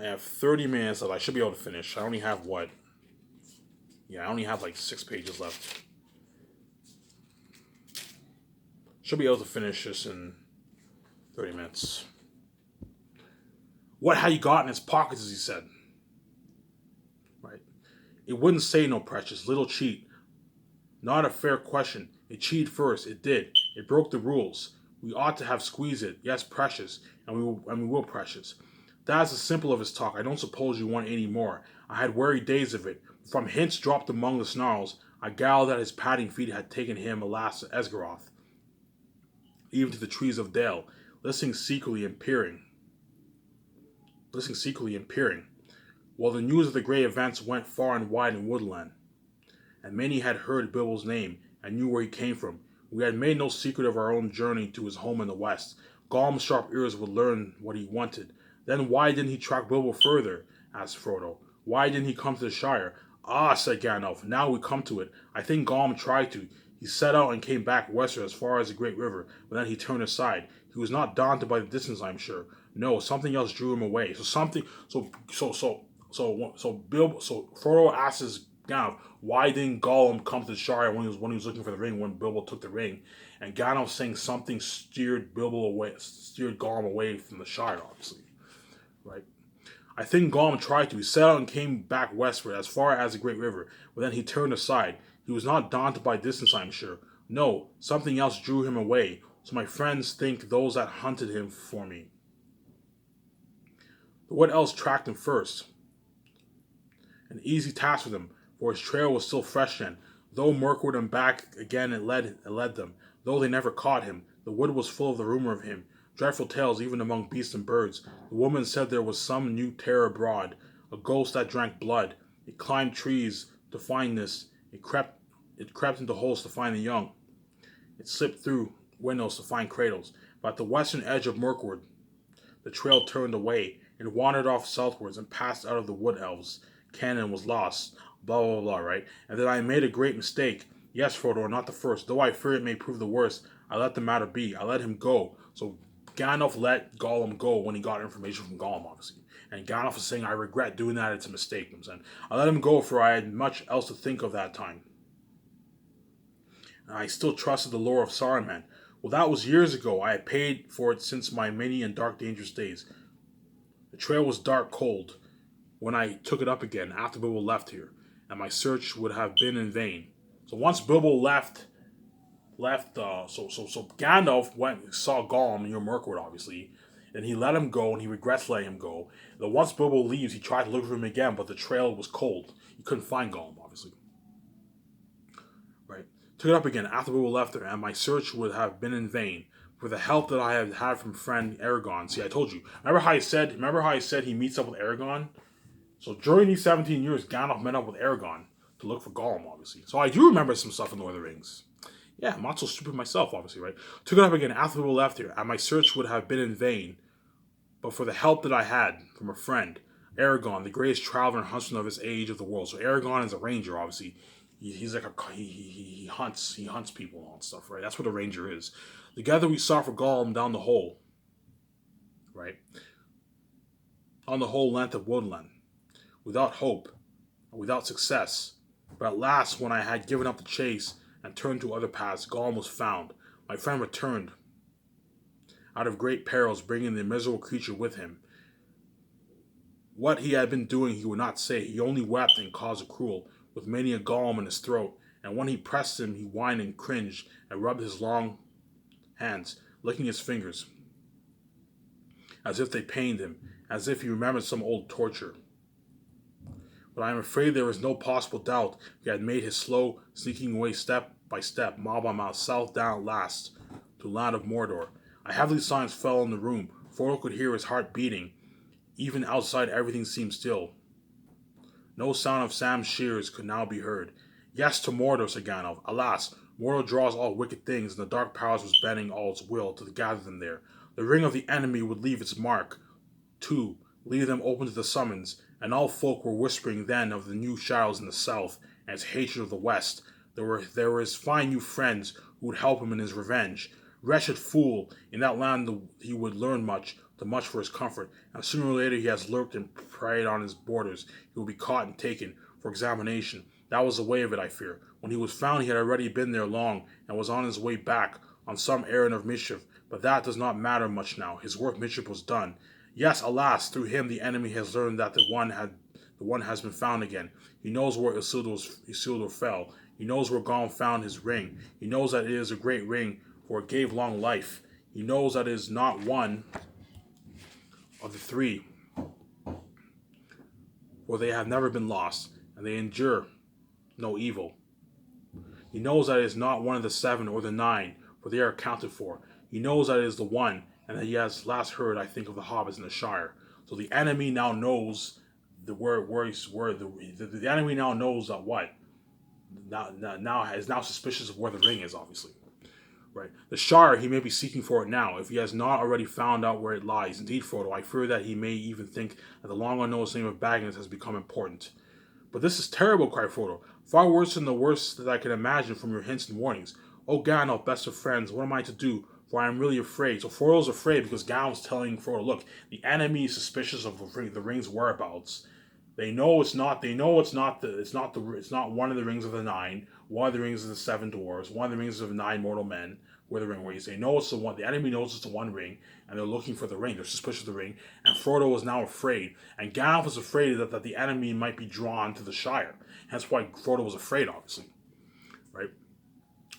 I have 30 minutes left. I should be able to finish. I only have what? Yeah, I only have like 6 pages left. Should be able to finish this in 30 minutes. What had he got in his pockets, as he said? Right. It wouldn't say no precious. Little cheat. Not a fair question. It cheated first. It did. It broke the rules. We ought to have squeezed it. Yes, precious. And we will precious. That's the simple of his talk. I don't suppose you want any more. I had weary days of it. From hints dropped among the snarls, I gathered that his padding feet had taken him, alas, to Esgaroth, even to the trees of Dale, listening secretly and peering. While the news of the great events went far and wide in woodland, and many had heard Bibel's name and knew where he came from. We had made no secret of our own journey to his home in the west. Gollum's sharp ears would learn what he wanted. Then why didn't he track Bilbo further? Asked Frodo. Why didn't he come to the Shire? Ah, said Gandalf, now we come to it. I think Gollum tried to. He set out and came back westward as far as the great river, but then he turned aside. He was not daunted by the distance, I'm sure. No, something else drew him away. Frodo asks Gandalf, why didn't Gollum come to the Shire when he was looking for the ring when Bilbo took the ring? And Gandalf saying something steered Gollum away from the Shire, obviously, right? I think Gollum tried to. He set out and came back westward as far as the great river, but then he turned aside. He was not daunted by distance, I'm sure. No, something else drew him away. So my friends think those that hunted him for me. But what else tracked him first? An easy task for them, for his trail was still fresh then. Though Mirkwood and back again it led them. Though they never caught him, the wood was full of the rumor of him. Dreadful tales even among beasts and birds. The woman said there was some new terror abroad, a ghost that drank blood. It climbed trees to find this. It crept into holes to find the young. It slipped through windows to find cradles. But at the western edge of Mirkwood, the trail turned away. It wandered off southwards and passed out of the wood elves. Canon was lost. Blah, blah, blah, right? And then I made a great mistake. Yes, Frodo, not the first. Though I fear it may prove the worst, I let the matter be. I let him go. So Gandalf let Gollum go when he got information from Gollum, obviously. And Gandalf is saying, I regret doing that. It's a mistake. I'm saying, I let him go for I had much else to think of that time. And I still trusted the lore of Saruman. Well, that was years ago. I had paid for it since my many and dark, dangerous days. The trail was dark cold when I took it up again after Bilbo left here, and my search would have been in vain. So once Bilbo left, so Gandalf went and saw Gollum near Mirkwood, obviously, and he let him go, and he regrets letting him go. Then once Bilbo leaves, he tried to look for him again, but the trail was cold. He couldn't find Gollum, obviously. Right? Took it up again after Bilbo left there, and my search would have been in vain. For the help that I had had from friend Aragorn. See, I told you. Remember how I said he meets up with Aragorn? So during these 17 years, Gandalf met up with Aragorn to look for Gollum, obviously. So I do remember some stuff in Lord of the Rings. Yeah, I'm not so stupid myself, obviously, right? Took it up again after we left here, and my search would have been in vain, but for the help that I had from a friend, Aragorn, the greatest traveler and huntsman of his age of the world. So Aragorn is a ranger, obviously. He's like he hunts people and all that stuff, right? That's what a ranger is. Together we sought for Gollum down the hole, right? On the whole length of woodland, without hope, without success. But at last, when I had given up the chase and turned to other paths, Gollum was found. My friend returned out of great perils, bringing the miserable creature with him. What he had been doing he would not say. He only wept and caused a cruel, with many a Gollum in his throat. And when he pressed him, he whined and cringed, and rubbed his long hands, licking his fingers, as if they pained him, as if he remembered some old torture. But I am afraid there is no possible doubt he had made his slow, sneaking way step by step, mile by mile, south down at last, to the land of Mordor. A heavy silence fell in the room. Frodo could hear his heart beating. Even outside everything seemed still. No sound of Sam's shears could now be heard. Yes, to Mordor, said Gandalf. Alas, Mordor draws all wicked things, and the Dark Powers was bending all its will to gather them there. The ring of the enemy would leave its mark, too, leave them open to the summons, and all folk were whispering then of the new shadows in the south, and its hatred of the west. There were his fine new friends who would help him in his revenge. Wretched fool, in that land he would learn much, too much for his comfort, and sooner or later he has lurked in parade on his borders, he will be caught and taken for examination. That was the way of it, I fear. When he was found, he had already been there long, and was on his way back on some errand of mischief. But that does not matter much now. His work mischief was done. Yes, alas, through him the enemy has learned that the one has been found again. He knows where Isildur fell. He knows where Gollum found his ring. He knows that it is a great ring, for it gave long life. He knows that it is not one of the three, for they have never been lost, and they endure no evil. He knows that it is not one of the 7 or the 9, for they are accounted for. He knows that it is the one, and that he has last heard, I think, of the hobbits in the Shire. So the enemy now knows the enemy now knows that what now is now suspicious of where the ring is, obviously. Right. The Shire, he may be seeking for it now, if he has not already found out where it lies. Indeed, Frodo, I fear that he may even think that the long unnoticed name of Baggins has become important. But this is terrible, cried Frodo. Far worse than the worst that I can imagine from your hints and warnings. O Gandalf, best of friends, what am I to do? For I am really afraid. So Frodo's afraid because Gandalf's telling Frodo, look, the enemy is suspicious of the ring's whereabouts. They know it's not one of the rings of the 9, one of the rings of the 7 dwarves, one of the rings of the 9 mortal men, where the ring is. They know it's the one. The enemy knows it's the one ring, and they're looking for the ring. They're suspicious of the ring, and Frodo is now afraid. And Gandalf is afraid that the enemy might be drawn to the Shire. Hence why Frodo was afraid, obviously. Right?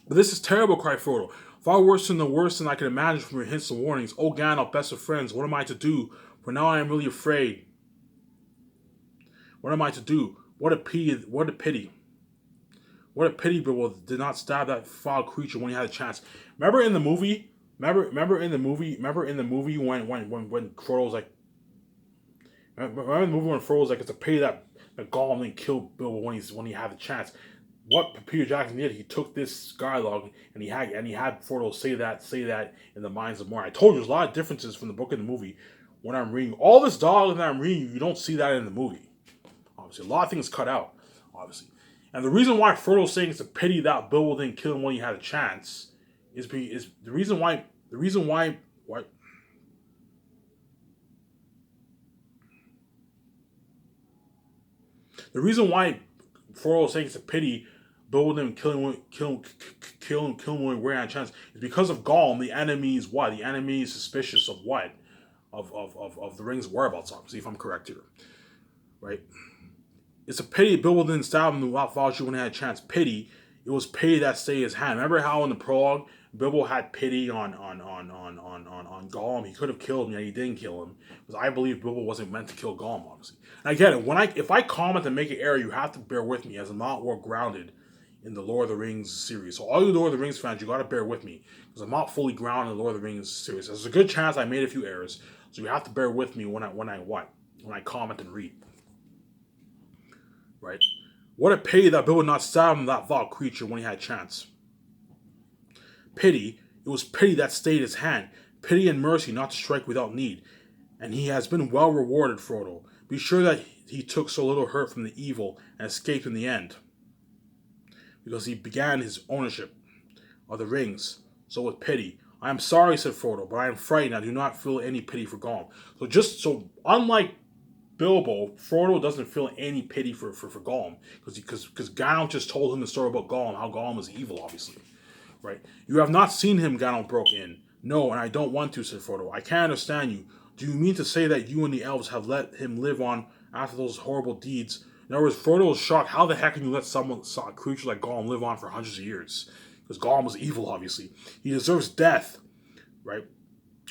But this is terrible, cried Frodo. Far worse than I can imagine from your hints and warnings. O Gandalf, best of friends, what am I to do? For now I am really afraid. What am I to do? What a pity. What a pity. What a pity Bilbo did not stab that foul creature when he had a chance. Remember in the movie when Frodo was like, remember in the movie when Frodo was like, it's a pity that Gollum didn't kill Bilbo when he had the chance. What Peter Jackson did, he took this dialogue and he had Frodo say that in the minds of Moriah. I told you there's a lot of differences from the book and the movie. When I'm reading all this dialogue that I'm reading, you don't see that in the movie. Obviously, a lot of things cut out. Obviously. And the reason why Frodo's saying it's a pity that Bilbo didn't kill him when he had a chance is the reason why Frodo is saying it's a pity Bilbo didn't kill him when he had a chance is because of Gollum. The enemy is what? The enemy is suspicious of what? Of the ring's whereabouts, obviously, if I'm correct here. Right? It's a pity Bilbo didn't stab him without Valju when he had a chance. Pity. It was pity that stayed his hand. Remember how in the prologue, Bilbo had pity on Gollum? He could have killed him, yet he didn't kill him. Because I believe Bilbo wasn't meant to kill Gollum, obviously. And I get it. If I comment and make an error, you have to bear with me, as I'm not well grounded in the Lord of the Rings series. So all you Lord of the Rings fans, you gotta bear with me. Because I'm not fully grounded in the Lord of the Rings series. There's a good chance I made a few errors. So you have to bear with me when I comment and read. Right? What a pity that Bilbo not stab him, that vile creature, when he had a chance. Pity. It was pity that stayed his hand. Pity and mercy not to strike without need. And he has been well rewarded, Frodo. Be sure that he took so little hurt from the evil and escaped in the end. Because he began his ownership of the rings. So with pity. I am sorry, said Frodo, but I am frightened. I do not feel any pity for Gollum. So unlike Bilbo, Frodo doesn't feel any pity for Gollum because Gandalf just told him the story about Gollum, how Gollum was evil, obviously, right? You have not seen him, Gandalf broke in. No, and I don't want to, said Frodo. I can't understand you. Do you mean to say that you and the elves have let him live on after those horrible deeds? In other words, Frodo was shocked. How the heck can you let a creature like Gollum live on for hundreds of years? Because Gollum was evil, obviously. He deserves death, right?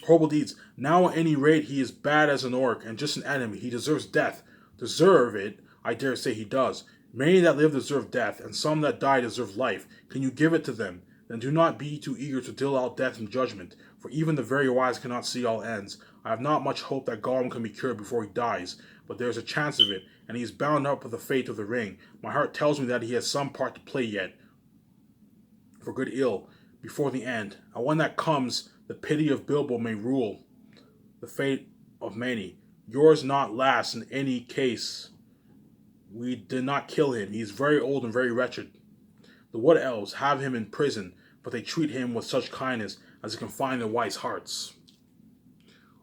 Horrible deeds. Now at any rate he is bad as an orc and just an enemy. He deserves death. Deserve it? I dare say he does. Many that live deserve death, and some that die deserve life. Can you give it to them? Then do not be too eager to deal out death and judgment, for even the very wise cannot see all ends. I have not much hope that Gollum can be cured before he dies, but there is a chance of it, and he is bound up with the fate of the ring. My heart tells me that he has some part to play yet, for good ill, before the end. And when that comes, the pity of Bilbo may rule the fate of many. Yours not last in any case. We did not kill him. He is very old and very wretched. The Wood Elves have him in prison, but they treat him with such kindness as to confine their wise hearts.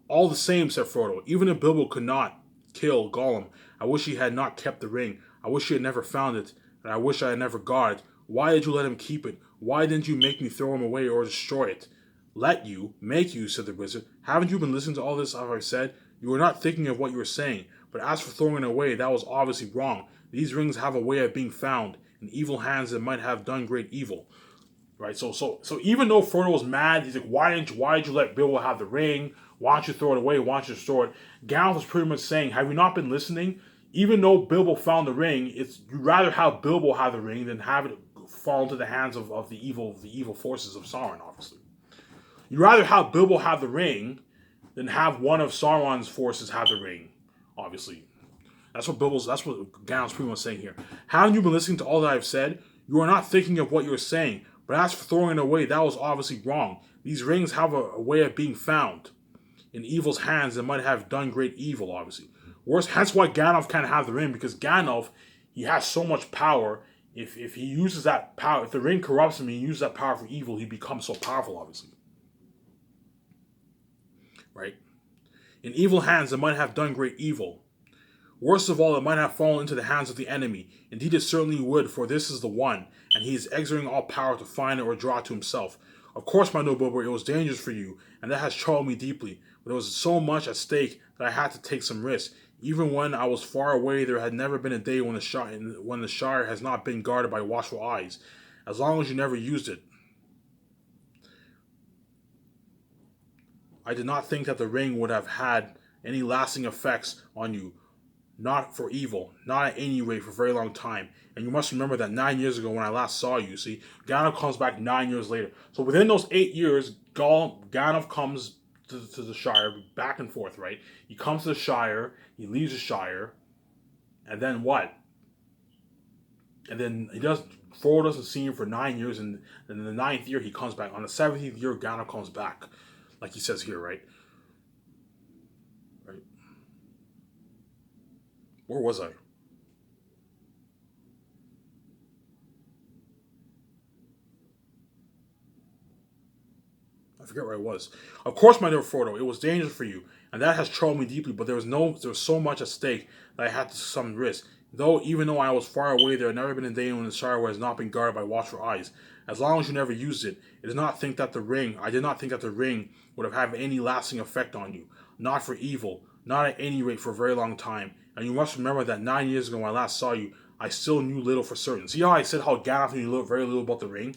All the same, said Frodo, even if Bilbo could not kill Gollum. I wish he had not kept the ring. I wish he had never found it, and I wish I had never got it. Why did you let him keep it? Why didn't you make me throw him away or destroy it? Let you? Make you, said the wizard. Haven't you been listening to all this I've said? You were not thinking of what you were saying, but as for throwing it away, that was obviously wrong. These rings have a way of being found in evil hands that might have done great evil. Right? So even though Frodo was mad, he's like, why did you let Bilbo have the ring? Why don't you throw it away? Why don't you destroy it? Gandalf was pretty much saying, have you not been listening? Even though Bilbo found the ring, you'd rather have Bilbo have the ring than have it fall into the hands of the evil forces of Sauron, obviously. You'd rather have Bilbo have the ring than have one of Sauron's forces have the ring, obviously. That's what Gandalf's pretty much saying here. Haven't you been listening to all that I've said? You are not thinking of what you're saying. But as for throwing it away, that was obviously wrong. These rings have a way of being found in evil's hands that might have done great evil, obviously. Worse, hence why Gandalf can't have the ring, because Gandalf, he has so much power. If he uses that power, if the ring corrupts him and he uses that power for evil, he becomes so powerful, obviously. Right? In evil hands that might have done great evil. Worst of all, it might have fallen into the hands of the enemy. Indeed, it certainly would, for this is the one, and he is exerting all power to find it or draw it to himself. Of course, my noble Bilbo, it was dangerous for you, and that has troubled me deeply. But there was so much at stake that I had to take some risks. Even when I was far away, there had never been a day when the Shire has not been guarded by watchful eyes, as long as you never used it. I did not think that the ring would have had any lasting effects on you. Not for evil, not at any rate for a very long time. And you must remember that 9 years ago when I last saw you, see, Gandalf comes back 9 years later. So within those 8 years, Gandalf comes to the Shire, back and forth, right? He comes to the Shire, he leaves the Shire, and then what? And then Frodo doesn't see him for 9 years, and then in the 9th year he comes back. On the 17th year, Gandalf comes back, like he says here, right? Where was I? I forget where I was. Of course, my dear Frodo, it was dangerous for you, and that has troubled me deeply. But there was so much at stake that I had to some risk. Even though I was far away, there had never been a day when the Shire has not been guarded by watchful eyes. As long as you never used it, I did not think that the ring would have any lasting effect on you. Not for evil, not at any rate for a very long time. And you must remember that 9 years ago when I last saw you, I still knew little for certain. See how I said how Gandalf knew very little about the ring?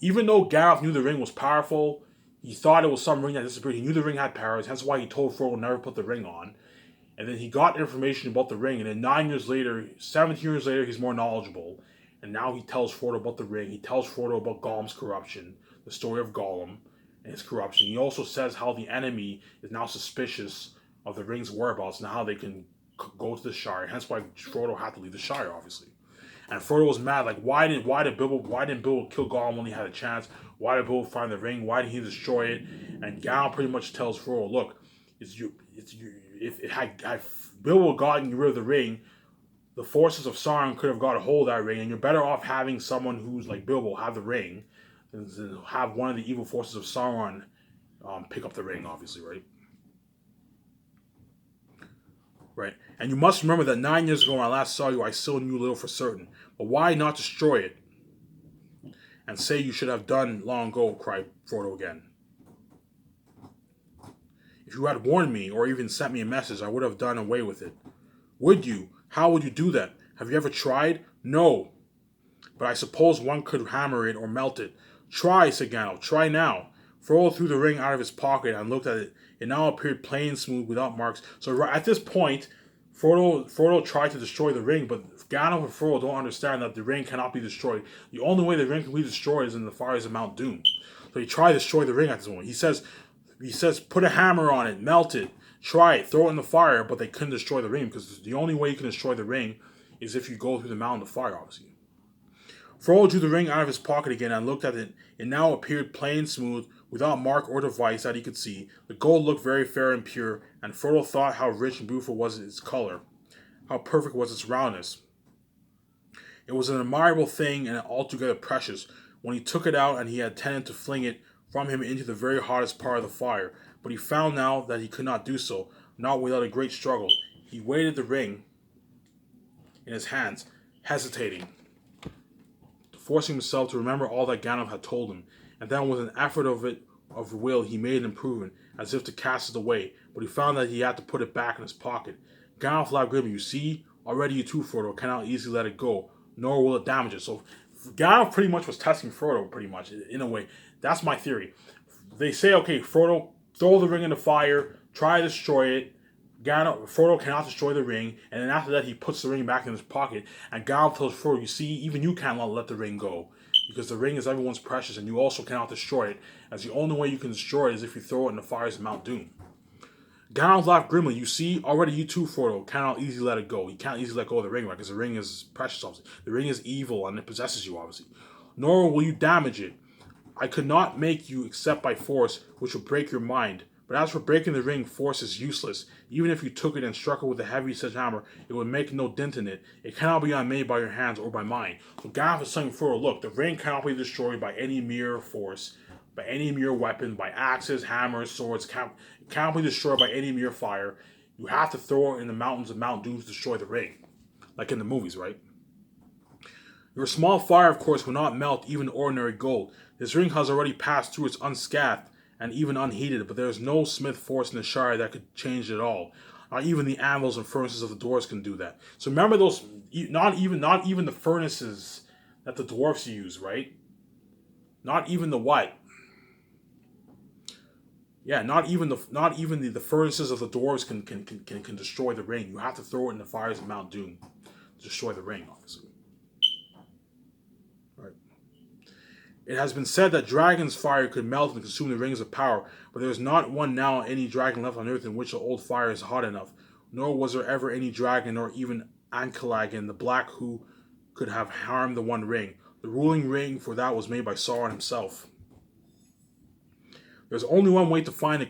Even though Gandalf knew the ring was powerful, he thought it was some ring that disappeared. He knew the ring had powers, hence why he told Frodo never put the ring on. And then he got information about the ring, and then 9 years later, 17 years later, he's more knowledgeable. And now he tells Frodo about the ring. He tells Frodo about Gollum's corruption, the story of Gollum and his corruption. He also says how the enemy is now suspicious of the ring's whereabouts and how they can go to the Shire. Hence why Frodo had to leave the Shire, obviously. And Frodo was mad, like, why didn't Bilbo kill Gollum when he had a chance? Why did Bilbo find the ring? Why didn't he destroy it? And Gandalf pretty much tells Frodo, look, if Bilbo gotten rid of the ring, the forces of Sauron could have got a hold of that ring, and you're better off having someone who's like Bilbo have the ring than to have one of the evil forces of Sauron pick up the ring, obviously, right? Right. And you must remember that 9 years ago when I last saw you, I still knew little for certain. But why not destroy it? And say you should have done long ago, cried Frodo again. If you had warned me, or even sent me a message, I would have done away with it. Would you? How would you do that? Have you ever tried? No. But I suppose one could hammer it or melt it. Try, said Gandalf. Try now. Frodo threw the ring out of his pocket and looked at it. It now appeared plain, smooth, without marks. So at this point, Frodo tried to destroy the ring, but Gandalf and Frodo don't understand that the ring cannot be destroyed. The only way the ring can be destroyed is in the fires of Mount Doom. So he tried to destroy the ring at this moment. He says, put a hammer on it, melt it, try it, throw it in the fire, but they couldn't destroy the ring because the only way you can destroy the ring is if you go through the mountain of fire, obviously. Frodo drew the ring out of his pocket again and looked at it. It now appeared plain, smooth, without mark or device that he could see. The gold looked very fair and pure, and Frodo thought how rich and beautiful was its color, how perfect was its roundness. It was an admirable thing and altogether precious. When he took it out, and he had intended to fling it from him into the very hottest part of the fire, but he found now that he could not do so, not without a great struggle. He weighted the ring in his hands, hesitating, forcing himself to remember all that Gandalf had told him, and then with an effort of will he made an improvement, as if to cast it away, but he found that he had to put it back in his pocket. Gandalf laughed grimly. You see, already you too, Frodo, cannot easily let it go, nor will it damage it. So Gandalf pretty much was testing Frodo, pretty much, in a way. That's my theory. They say, okay, Frodo, throw the ring in the fire, try to destroy it. Frodo cannot destroy the ring, and then after that he puts the ring back in his pocket, and Gandalf tells Frodo, you see, even you cannot let the ring go, because the ring is everyone's precious, and you also cannot destroy it, as the only way you can destroy it is if you throw it in the fires of Mount Doom. Gandalf laughed grimly. You see, already you too, Frodo, cannot easily let it go. You can't easily let go of the ring, right? Because the ring is precious, obviously. The ring is evil, and it possesses you, obviously. Nor will you damage it. I could not make you except by force, which would break your mind. But as for breaking the ring, force is useless. Even if you took it and struck it with a heavy sledgehammer, it would make no dent in it. It cannot be unmade by your hands or by mine. So Gandalf is saying, Frodo, look, the ring cannot be destroyed by any mere force, by any mere weapon, by axes, hammers, swords. It cannot be destroyed by any mere fire. You have to throw it in the mountains of Mount Doom to destroy the ring. Like in the movies, right? Your small fire, of course, will not melt even ordinary gold. This ring has already passed through it unscathed and even unheated, but there is no smith force in the Shire that could change it at all. Not even the anvils and furnaces of the dwarves can do that. So remember those, not even the furnaces that the dwarves use, right? Not even the what? Yeah, not even the furnaces of the dwarves can destroy the ring. You have to throw it in the fires of Mount Doom to destroy the ring, obviously. Right. It has been said that dragon's fire could melt and consume the rings of power, but there is not one now any dragon left on earth in which the old fire is hot enough. Nor was there ever any dragon, nor even Ankalagan the Black, who could have harmed the One Ring. The ruling ring for that was made by Sauron himself. There's only one way to find the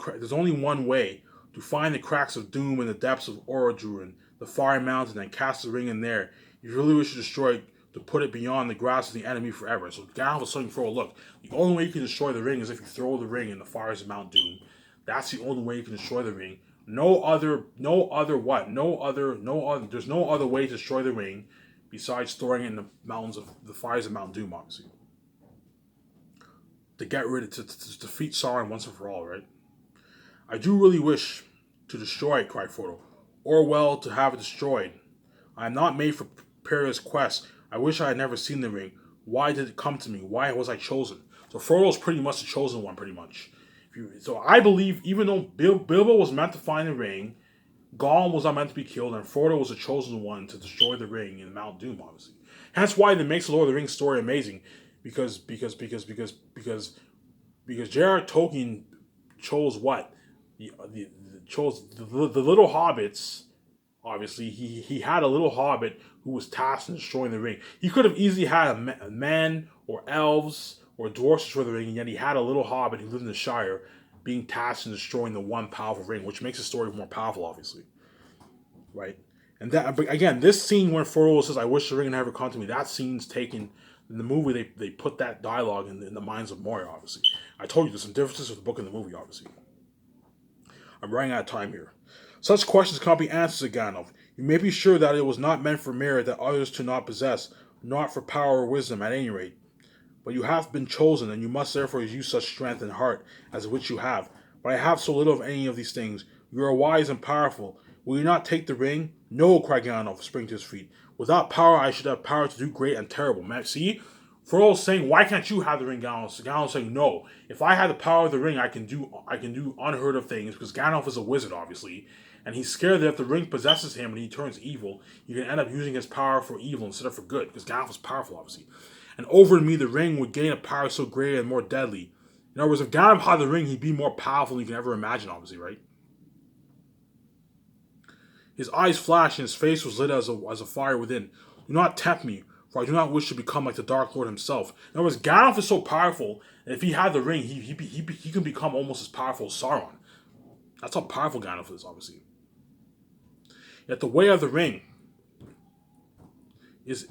cracks of doom in the depths of Orodruin, the fire mountain, and cast the ring in there. If you really wish to destroy it, to put it beyond the grasp of the enemy forever. So Gandalf was telling Frodo, look, the only way you can destroy the ring is if you throw the ring in the fires of Mount Doom. That's the only way you can destroy the ring. There's no other way to destroy the ring besides throwing it in the mountains of the fires of Mount Doom, obviously. To get rid of, to defeat Sauron once and for all, right? I do really wish to destroy it, cried Frodo, or well, to have it destroyed. I am not made for perilous quest. I wish I had never seen the ring. Why did it come to me? Why was I chosen? So Frodo's pretty much the chosen one, pretty much. So I believe, even though Bilbo was meant to find the ring, Gollum was not meant to be killed, and Frodo was the chosen one to destroy the ring in Mount Doom, obviously. Hence why that makes the Lord of the Rings story amazing, because J.R.R. Tolkien chose what? Chose the little hobbits. Obviously, he had a little hobbit who was tasked in destroying the ring. He could have easily had a man or elves or dwarves destroy the ring, and yet he had a little hobbit who lived in the Shire being tasked in destroying the one powerful ring, which makes the story more powerful, obviously. Right? And that, but again, this scene where Frodo says, I wish the ring had never come to me, that scene's taken in the movie. They put that dialogue in the minds of Moria, obviously. I told you there's some differences with the book and the movie, obviously. I'm running out of time here. Such questions cannot be answered, said Gandalf. You may be sure that it was not meant for merit that others do not possess, not for power or wisdom, at any rate. But you have been chosen, and you must therefore use such strength and heart as which you have. But I have so little of any of these things. You are wise and powerful. Will you not take the ring? No, cried Gandalf, springing to his feet. Without power, I should have power to do great and terrible. Man, see? Frodo's saying, why can't you have the ring, Gandalf? So Gandalf's saying, no. If I had the power of the ring, I can do unheard of things, because Gandalf is a wizard, obviously. And he's scared that if the ring possesses him and he turns evil, he can end up using his power for evil instead of for good, because Gandalf is powerful, obviously. And over to me, the ring would gain a power so great and more deadly. In other words, if Gandalf had the ring, he'd be more powerful than you can ever imagine, obviously, right? His eyes flashed and his face was lit as a fire within. Do not tempt me, for I do not wish to become like the Dark Lord himself. In other words, Gandalf is so powerful that if he had the ring, he can become almost as powerful as Sauron. That's how powerful Gandalf is, obviously. Yet the way of the ring is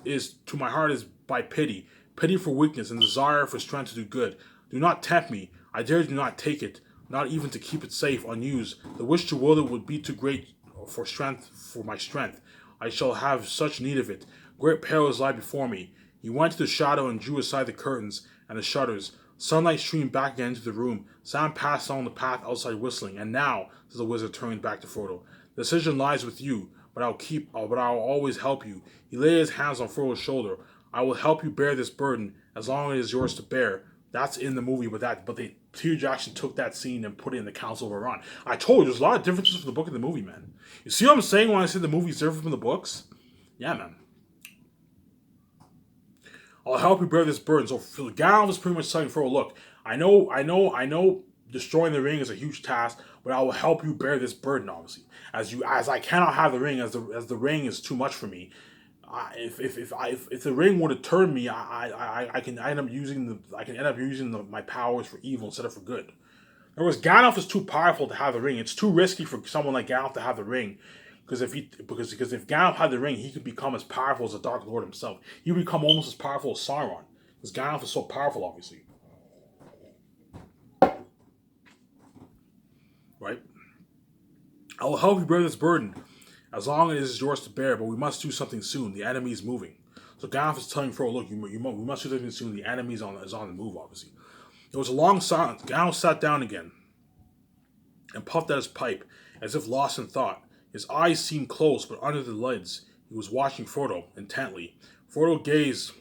to my heart is by pity for weakness and desire for strength to do good. Do not tempt me. I dare do not take it, not even to keep it safe, unused. The wish to wield it would be too great for my strength. I shall have such need of it. Great perils lie before me. He went to the shadow and drew aside the curtains and the shutters. Sunlight streamed back again into the room. Sam passed along the path outside whistling. And now, says the wizard, turning back to Frodo, the decision lies with you, but I'll always help you. He laid his hands on Frodo's shoulder. I will help you bear this burden as long as it is yours to bear. That's in the movie, but Peter Jackson took that scene and put it in the Council of Elrond. I told you, there's a lot of differences from the book and the movie, man. You see what I'm saying when I say the movie's different from the books? Yeah, man. I'll help you bear this burden. So Gandalf is pretty much telling Frodo, look, I know destroying the ring is a huge task, but I will help you bear this burden, obviously. As I cannot have the ring, as the ring is too much for me. If the ring were to turn me, I can end up using my powers for evil instead of for good. In other words, Gandalf is too powerful to have the ring. It's too risky for someone like Gandalf to have the ring. Because if Gandalf had the ring, he could become as powerful as the Dark Lord himself. He would become almost as powerful as Sauron. Because Gandalf is so powerful, obviously. Right? I will help you bear this burden, as long as it is yours to bear, but we must do something soon. The enemy is moving. So Gandalf is telling Frodo, look, we must do something soon. The enemy is on the move, obviously. There was a long silence. Gandalf sat down again and puffed at his pipe, as if lost in thought. His eyes seemed closed, but under the lids, he was watching Frodo intently. Frodo gazed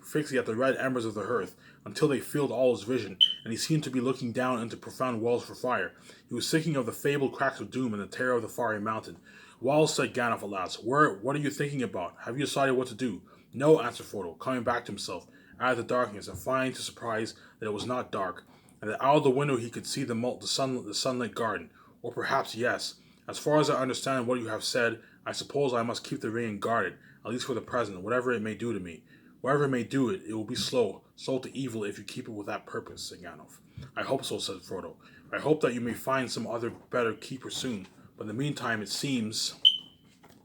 fixedly at the red embers of the hearth until they filled all his vision, and he seemed to be looking down into profound wells for fire. He was thinking of the fabled cracks of doom and the terror of the fiery mountain. Well, said Gandalf at last, what are you thinking about? Have you decided what to do? No, answered Frodo, coming back to himself out of the darkness and finding to surprise that it was not dark, and that out of the window he could see the sunlit garden. Or perhaps yes. As far as I understand what you have said, I suppose I must keep the ring and guard it, at least for the present, whatever it may do to me. Whatever it may do, it will be slow to evil if you keep it with that purpose, said Gandalf. I hope so, said Frodo. I hope that you may find some other better keeper soon, but in the meantime it seems...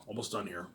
Almost done here.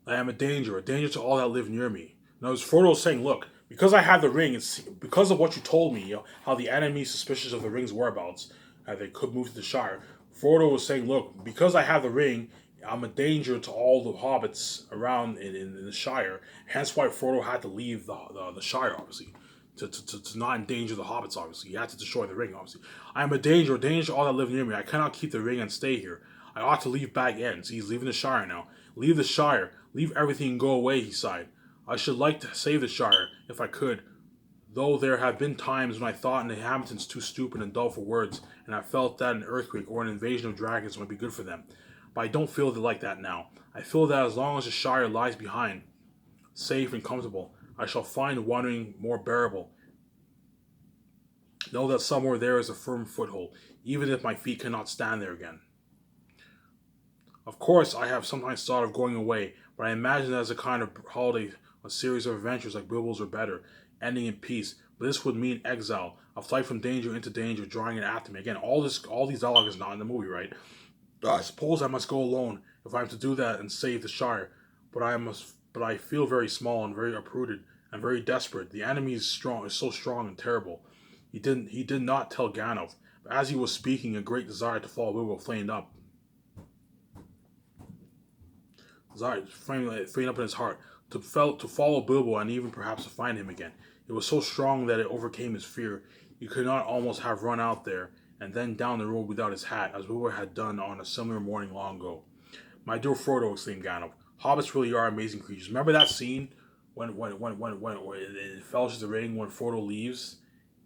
I am a danger to all that live near me. Now, as Frodo is saying, look, because I have the ring, it's because of what you told me, how the enemy suspicious of the ring's whereabouts, how they could move to the Shire. Frodo was saying, look, because I have the ring, I'm a danger to all the hobbits around in the Shire. Hence why Frodo had to leave the Shire, obviously. To not endanger the hobbits, obviously. He had to destroy the ring, obviously. I am a danger to all that live near me. I cannot keep the ring and stay here. I ought to leave Bag End. See, he's leaving the Shire now. Leave the Shire. Leave everything and go away, he sighed. I should like to save the Shire, if I could. Though there have been times when I thought the inhabitants too stupid and dull for words, and I felt that an earthquake or an invasion of dragons might be good for them. But I don't feel like that now. I feel that as long as the Shire lies behind, safe and comfortable, I shall find wandering more bearable. Know that somewhere there is a firm foothold, even if my feet cannot stand there again. Of course, I have sometimes thought of going away, but I imagine that as a kind of holiday, a series of adventures like Bilbo's or better, ending in peace. But this would mean exile, a flight from danger into danger, drawing it after me. Again, all these dialogue is not in the movie, right? I suppose I must go alone if I am to do that and save the Shire. But I feel very small and very uprooted and very desperate. The enemy is so strong and terrible. He did not tell Gandalf, but as he was speaking, a great desire to follow Bilbo flamed up. Desire flamed up in his heart to follow Bilbo and even perhaps to find him again. It was so strong that it overcame his fear. He could not almost have run out there and then down the road without his hat, as Bilbo had done on a similar morning long ago. My dear Frodo, exclaimed Gandalf, hobbits really are amazing creatures. Remember that scene when in Fellowship of the Ring when Frodo leaves,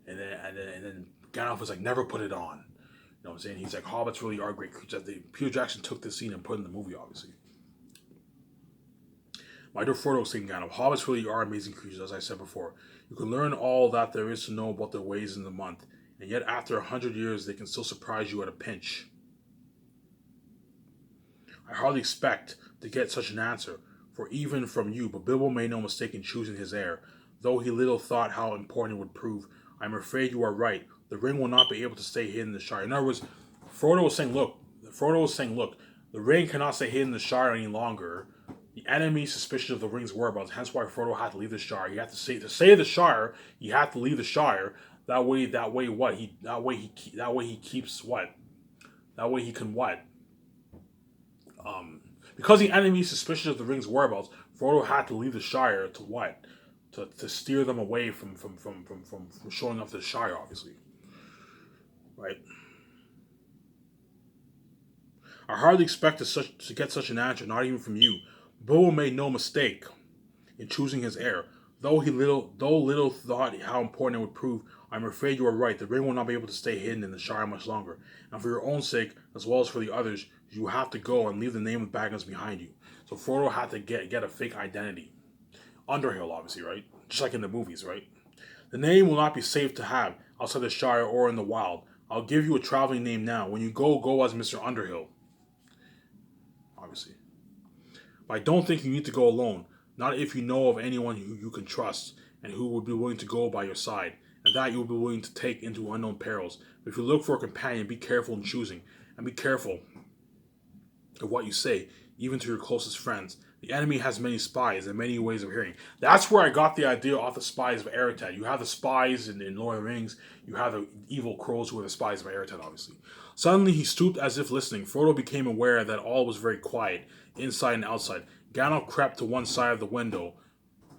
and then Gandalf was like, never put it on. You know what I'm saying? He's like, hobbits really are great creatures. Peter Jackson took this scene and put it in the movie, obviously. My dear Frodo, exclaimed Gandalf, hobbits really are amazing creatures, as I said before. You can learn all that there is to know about their ways in the month, and yet after 100 years they can still surprise you at a pinch. I hardly expect to get such an answer, for even from you, but Bilbo made no mistake in choosing his heir. Though he little thought how important it would prove, I am afraid you are right. The ring will not be able to stay hidden in the Shire. In other words, Frodo was saying, look, the ring cannot stay hidden in the Shire any longer. The enemy suspicious of the ring's whereabouts, hence why Frodo had to leave the Shire. You have to save the Shire, you have to leave the Shire. That way he keeps what? That way he can what? Because the enemy is suspicious of the ring's whereabouts, Frodo had to leave the Shire to what? To steer them away from showing up to the Shire, obviously. Right? I hardly expected to get such an answer, not even from you. Bilbo made no mistake in choosing his heir. Though little thought how important it would prove, I'm afraid you are right. The ring will not be able to stay hidden in the Shire much longer. And for your own sake, as well as for the others, you have to go and leave the name of Baggins behind you. So Frodo had to get a fake identity. Underhill, obviously, right? Just like in the movies, right? The name will not be safe to have outside the Shire or in the wild. I'll give you a traveling name now. When you go as Mr. Underhill. Obviously. But I don't think you need to go alone. Not if you know of anyone who you can trust and who would be willing to go by your side, and that you will be willing to take into unknown perils. But if you look for a companion, be careful in choosing, and be careful of what you say, even to your closest friends. The enemy has many spies and many ways of hearing. That's where I got the idea off the spies of Eretad. You have the spies in Lord of the Rings. You have the evil crows who are the spies of Eretad, obviously. Suddenly he stooped as if listening. Frodo became aware that all was very quiet, inside and outside. Gandalf crept to one side of the window.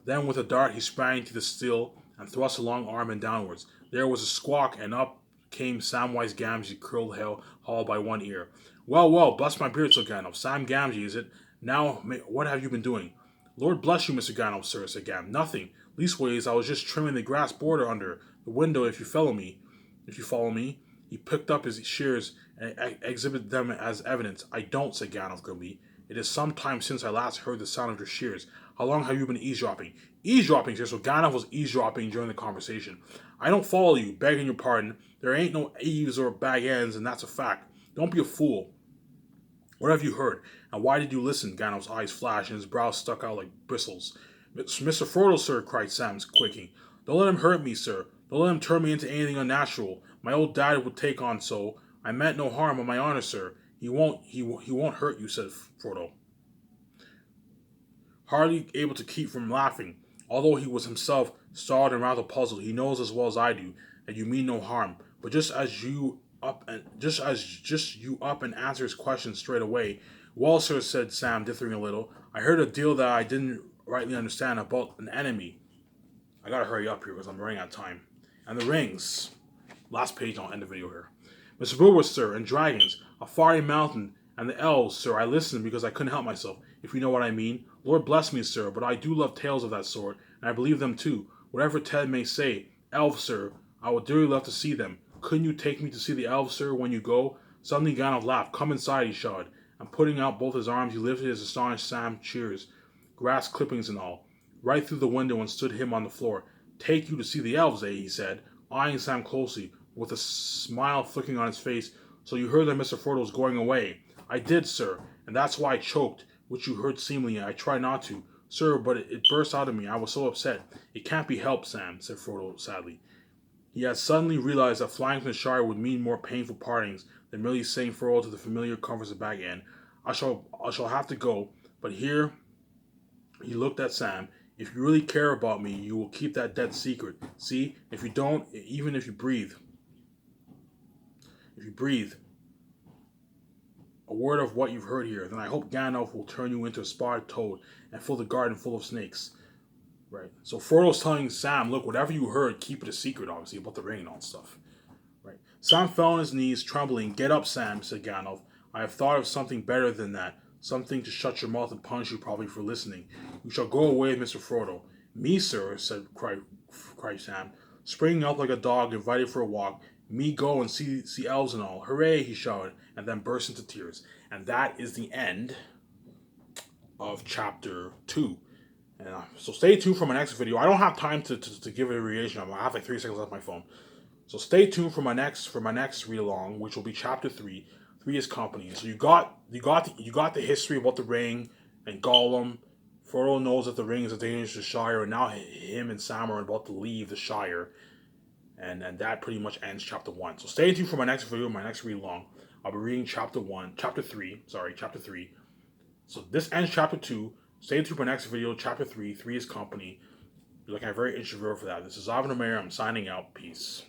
Then with a dart he sprang to the sill and thrust a long arm in downwards. There was a squawk, and up came Samwise Gamgee, curled hauled by one ear. Well, bless my beard, said Gandalf. Sam Gamgee, is it? Now, what have you been doing? Lord bless you, Mr. Gandalf, sir, said Gam. Nothing. Leastways, I was just trimming the grass border under the window if you follow me. He picked up his shears and exhibited them as evidence. I don't, said Gandalf grimly. It is some time since I last heard the sound of your shears. How long have you been eavesdropping? Eavesdropping, sir. So Gandalf was eavesdropping during the conversation. I don't follow you, begging your pardon. There ain't no eaves or bag ends, and that's a fact. Don't be a fool. What have you heard? And why did you listen? Gandalf's eyes flashed and his brows stuck out like bristles. Mr. Frodo, sir, cried Sam, quaking. Don't let him hurt me, sir. Don't let him turn me into anything unnatural. My old dad would take on so. I meant no harm on my honor, sir. He won't hurt you, said Frodo, hardly able to keep from laughing. Although he was himself startled and rather puzzled, he knows as well as I do that you mean no harm. But just you up and answer his question straight away. Well, sir, said Sam, dithering a little, I heard a deal that I didn't rightly understand about an enemy. I gotta hurry up here because I'm running out of time. And the rings. Last page, I'll end the video here. Mr. Bilbo, sir, and dragons, a fiery mountain, and the elves, sir. I listened because I couldn't help myself, if you know what I mean. Lord bless me, sir, but I do love tales of that sort, and I believe them too. Whatever Ted may say, elves, sir, I would dearly love to see them. Couldn't you take me to see the elves, sir, when you go? Suddenly Gandalf laughed. Come inside, he shouted, and putting out both his arms, he lifted his astonished Sam cheers, grass clippings and all, right through the window and stood him on the floor. Take you to see the elves, eh? He said, eyeing Sam closely, with a smile flicking on his face. So you heard that Mr. Frodo was going away? I did, sir, and that's why I choked, which you heard seemingly. I tried not to, sir, but it burst out of me. I was so upset. It can't be helped, Sam, said Frodo sadly. He had suddenly realized that flying from the Shire would mean more painful partings than merely saying farewell to the familiar comforts of Bag End. I shall have to go, but here he looked at Sam. If you really care about me, you will keep that dead secret. See, if you don't, even if you breathe a word of what you've heard here, then I hope Gandalf will turn you into a spotted toad and fill the garden full of snakes. Right. So Frodo's telling Sam, look, whatever you heard, keep it a secret, obviously, about the ring and all that stuff. Right. Sam fell on his knees, trembling. Get up, Sam, said Gandalf. I have thought of something better than that. Something to shut your mouth and punish you probably for listening. You shall go away, Mr. Frodo. Me, sir, cried Sam, springing up like a dog invited for a walk. Me go and see elves and all. Hooray, he shouted, and then burst into tears. And that is the end of chapter 2. And so stay tuned for my next video. I don't have time to give it a reaction. I have like 3 seconds left on my phone. So stay tuned for my next read along, which will be chapter 3. 3 is company. So you got the history about the ring and Gollum. Frodo knows that the ring is a danger to the Shire, and now him and Sam are about to leave the Shire. And that pretty much ends chapter 1. So stay tuned for my next video, my next read along. I'll be reading chapter 3. So this ends chapter 2. Stay tuned for my next video, chapter 3. 3 is company. You're looking at a very interesting video for that. This is Avin Omer. I'm signing out. Peace.